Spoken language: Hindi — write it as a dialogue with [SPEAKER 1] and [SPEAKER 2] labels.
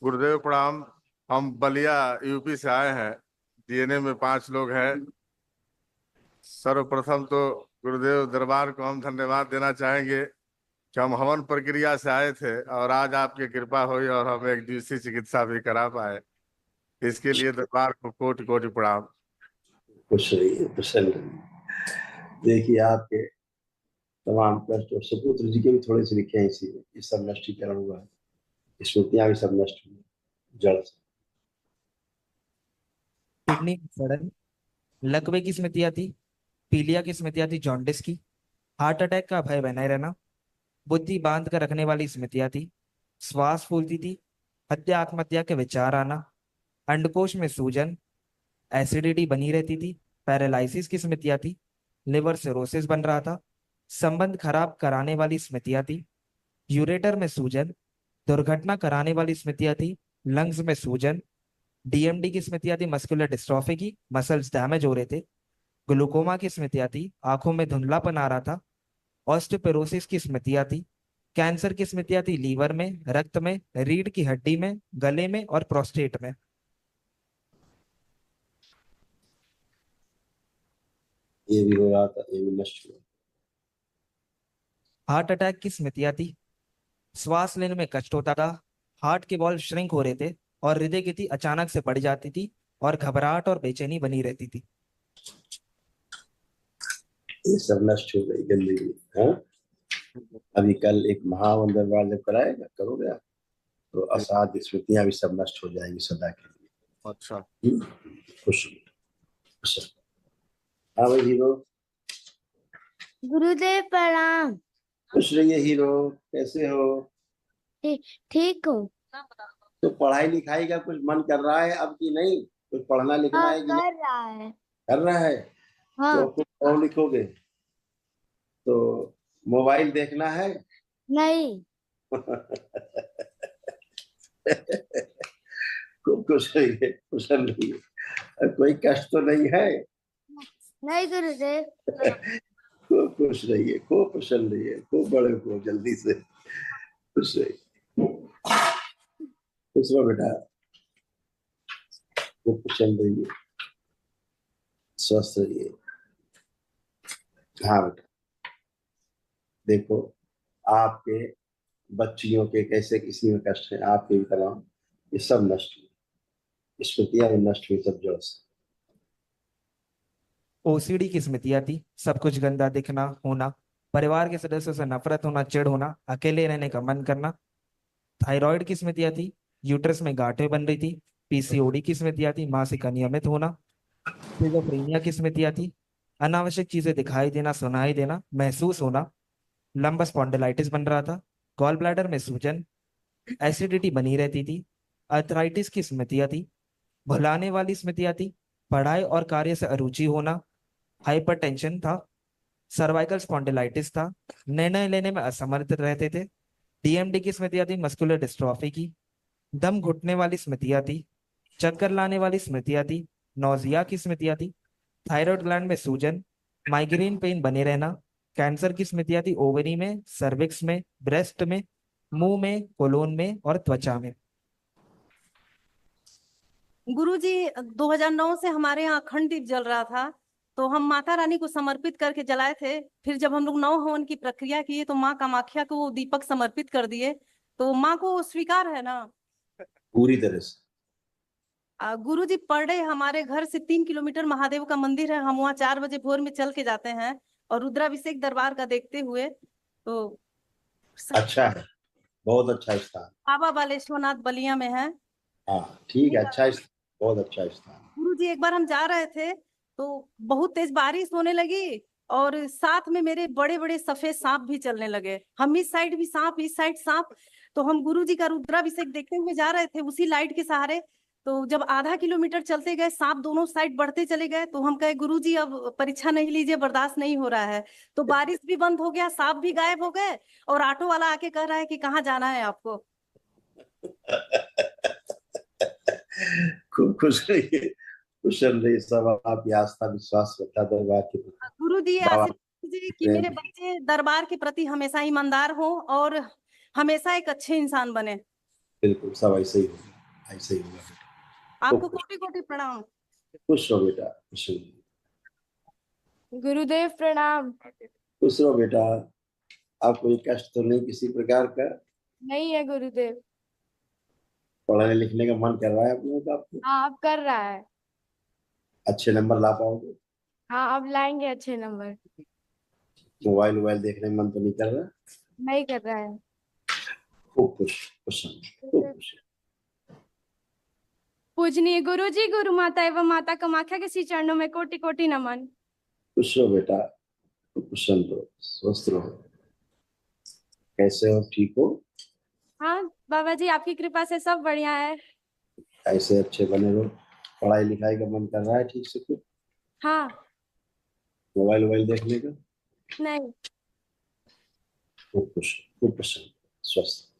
[SPEAKER 1] गुरुदेव प्रणाम। हम बलिया यूपी से आए हैं। डीएनए में 5 लोग हैं। सर्वप्रथम तो गुरुदेव दरबार को हम धन्यवाद देना चाहेंगे कि हम हवन प्रक्रिया से आए थे और आज आपकी कृपा हुई और हम एक दिवसीय चिकित्सा भी करा पाए। इसके लिए दरबार को कोटि कोटि प्रणाम।
[SPEAKER 2] खुश रहिए, प्रसन्न रहिए। देखिए आपके तमाम कष्ट और सपूत्र जी के भी थोड़े से लिखे हैं इसी में, ये सब नष्टीकरण हुआ है, स्मृतियां भी सब नष्ट हुई जड़ से।
[SPEAKER 3] किडनी की सड़न, लकवे की स्मृतियां थी, पीलिया की स्मृतियां थी, जॉन्डिस की, हार्ट अटैक का भय बनाए रहना, बुद्धि बांध कर रखने वाली स्मृतियां थी, श्वास फूलती थी, हत्या आत्महत्या के विचार आना, अंडकोश में सूजन, एसिडिटी बनी रहती थी, पैरालिसिस की स्मृतियां थी, लिवर सिरोसिस बन रहा था, संबंध खराब कराने वाली स्मृतियां थी, यूरेटर में सूजन, दुर्घटना कराने वाली स्मृतियां थी, लंग्स में सूजन, डीएमडी की स्मृतियां थी, मस्कुलर डिस्ट्रॉफी की, मसल्स डैमेज हो रहे थे, ग्लूकोमा की स्मृतियां थी, आंखों में धुंधलापन आ रहा था, ऑस्टियोपोरोसिस की स्मृतियां थी, कैंसर की स्मृतियां थी, लीवर में, रक्त में, रीढ़ की हड्डी में, गले में और प्रोस्टेट में।
[SPEAKER 2] ये भी हो रहा था, ये भी नष्ट हुआ।
[SPEAKER 3] हार्ट अटैक की स्मृतियां थी, श्वास लेने में कष्ट होता था, हार्ट के बॉल श्रिंक हो रहे थे और हृदय गति अचानक से बढ़ जाती थी और घबराहट और बेचैनी बनी रहती थी।
[SPEAKER 2] ये सब नष्ट हो गई गंदगी। हाँ, अभी कल एक महावन दरबार जब कराएगा, करोगे आप, तो असाध्य स्मृतियां भी सब नष्ट हो जाएंगी सदा के लिए।
[SPEAKER 1] अच्छा।
[SPEAKER 2] खुश खुश। हाँ भाई हीरो।
[SPEAKER 4] गुरुदेव प्रणाम।
[SPEAKER 2] खुश रहिए हीरो, कैसे हो?
[SPEAKER 4] ठीक हूँ।
[SPEAKER 2] तो पढ़ाई लिखाई का कुछ मन कर रहा है अब कि नहीं? कुछ पढ़ना लिखना है कि नहीं?
[SPEAKER 4] कर रहा है।
[SPEAKER 2] कर रहा है।
[SPEAKER 4] हाँ।
[SPEAKER 2] तो कुछ और लिखोगे तो मोबाइल देखना है?
[SPEAKER 4] नहीं।
[SPEAKER 2] खूब खुश रहिए, कुशल रहिए। कोई कष्ट तो नहीं है?
[SPEAKER 4] नहीं गुरुदेव।
[SPEAKER 2] खूब खुश रहिए, खूब कुशल रहिए, खूब बड़े हो जल्दी से। खुश रहिए, खुश रहो बेटा, खूब कुशल रहिए, स्वस्थ रहिए। हाँ बेटा, देखो आपके बच्चियों के कैसे किसी में कष्ट है, आपके भी तमाम, ये सब नष्ट हुई, स्मृतियां भी नष्ट हुई सब जड़ से।
[SPEAKER 3] ओसीडी की स्मृतियां थी, सब कुछ गंदा दिखना, होना, परिवार के सदस्यों से नफरत होना, चिढ़ होना, अकेले रहने का मन करना, थायराइड की स्मृतियां थी, यूट्रस में गांठें बन रही थी, पीसीओडी की स्मृतियां थी, मासिक अनियमित होना, स्किज़ोफ्रेनिया की स्मृतियां थी, अनावश्यक चीजें दिखाई देना, सुनाई देना, महसूस होना, लंबस स्पॉन्डिलाइटिस बन रहा था, गॉल ब्लैडर में सूजन, एसिडिटी बनी रहती थी, अर्थराइटिस की स्मृतियां थी, भुलाने वाली स्मृतियां थी, पढ़ाई और कार्य से अरुचि होना, हाइपरटेंशन था, सर्वाइकल स्पॉन्डिलाइटिस था, निर्णय लेने में असमर्थ रहते थे, डीएमडी की स्मृतियां थी, मस्कुलर डिस्ट्रॉफी की, दम घुटने वाली स्मृतियां थी, चक्कर लाने वाली स्मृतियां थी, नौजिया की स्मृतियां थी, थायराइड ग्लैंड में सूजन, माइग्रेन पेन बने रहना, कैंसर की स्मृतियां थी, ओवरी में, सर्विक्स में, ब्रेस्ट में, मुंह में, कोलोन में और त्वचा में।
[SPEAKER 5] गुरुजी 2009 से हमारे यहाँ अखंड दीप जल रहा था, तो हम माता रानी को समर्पित करके जलाए थे। फिर जब हम लोग नौ हवन की प्रक्रिया किए तो माँ कामाख्या को वो दीपक समर्पित कर दिए। तो माँ को स्वीकार है ना?
[SPEAKER 2] पूरी तरह से।
[SPEAKER 5] गुरुजी पर डे हमारे घर से 3 किलोमीटर महादेव का मंदिर है, हम वहाँ 4 बजे भोर में चल के जाते हैं और रुद्राभिषेक दरबार का देखते हुए। तो
[SPEAKER 2] अच्छा है, बहुत अच्छा स्थान।
[SPEAKER 5] बाबा बालेश्वरनाथ बलिया में है।
[SPEAKER 2] हाँ ठीक है, अच्छा स्थान, बहुत अच्छा स्थान।
[SPEAKER 5] गुरुजी एक बार हम जा रहे थे तो बहुत तेज बारिश होने लगी और साथ में मेरे बड़े बड़े सफेद सांप भी चलने लगे। हम इस साइड भी सांप, इस साइड सांप। तो हम गुरुजी का रुद्राभिषेक देखते हुए जा रहे थे उसी लाइट के सहारे। तो जब आधा किलोमीटर चलते गए, सांप दोनों साइड बढ़ते चले गए, तो हम कहे गुरुजी अब परीक्षा नहीं लीजिए, बर्दाश्त नहीं हो रहा है। तो बारिश भी बंद हो गया, सांप भी गायब हो गए और ऑटो वाला आके कह रहा है कि कहाँ जाना है आपको।
[SPEAKER 2] खूब खुश रहिए, कुशल रहिए, सब आपकी आस्था विश्वास रखा दरबार के प्रति।
[SPEAKER 5] गुरु जी
[SPEAKER 2] बाबा
[SPEAKER 5] आशीर्वाद दीजिए कि
[SPEAKER 2] प्रेम।
[SPEAKER 5] मेरे बच्चे दरबार के प्रति हमेशा ईमानदार हों और हमेशा एक अच्छे इंसान बने।
[SPEAKER 2] बिल्कुल सब ऐसे ही होगा। ऐसे ही होगा बेटा।
[SPEAKER 5] आपको
[SPEAKER 2] खुश
[SPEAKER 5] कोटि कोटि प्रणाम।
[SPEAKER 2] खुश रहो बेटा, खुश रहो।
[SPEAKER 4] गुरुदेव प्रणाम।
[SPEAKER 2] खुश रहो बेटा। आपको कोई कष्ट तो नहीं किसी प्रकार का?
[SPEAKER 4] नहीं है गुरुदेव।
[SPEAKER 2] पढ़ने लिखने का मन कर रहा है अपने का आपको?
[SPEAKER 4] हाँ अब कर रहा है।
[SPEAKER 2] अच्छे नंबर ला पाओगे?
[SPEAKER 4] हाँ अब लाएंगे अच्छे नंबर।
[SPEAKER 2] मोबाइल वोबाइल देखने में मन तो नहीं कर रहा?
[SPEAKER 4] नहीं कर रहा है।
[SPEAKER 2] खूब खुश, खुश रहो, खूब खुश।
[SPEAKER 4] पूजनीय गुरु जी, गुरु माता एवं माता कामाख्या के श्री चरणों में कोटि कोटि नमन।
[SPEAKER 2] खुश रहो बेटा, खुश रहो, स्वस्थ रहो। कैसे हो, ठीक हो?
[SPEAKER 4] हाँ बाबा जी आपकी कृपा से सब बढ़िया है।
[SPEAKER 2] ऐसे अच्छे बने रहो। पढ़ाई लिखाई का मन कर रहा है ठीक से कुछ?
[SPEAKER 4] हाँ।
[SPEAKER 2] मोबाइल वोबाइल देखने का?
[SPEAKER 4] नहीं।
[SPEAKER 2] खूब खुश, खूब प्रसन्न, स्वस्थ।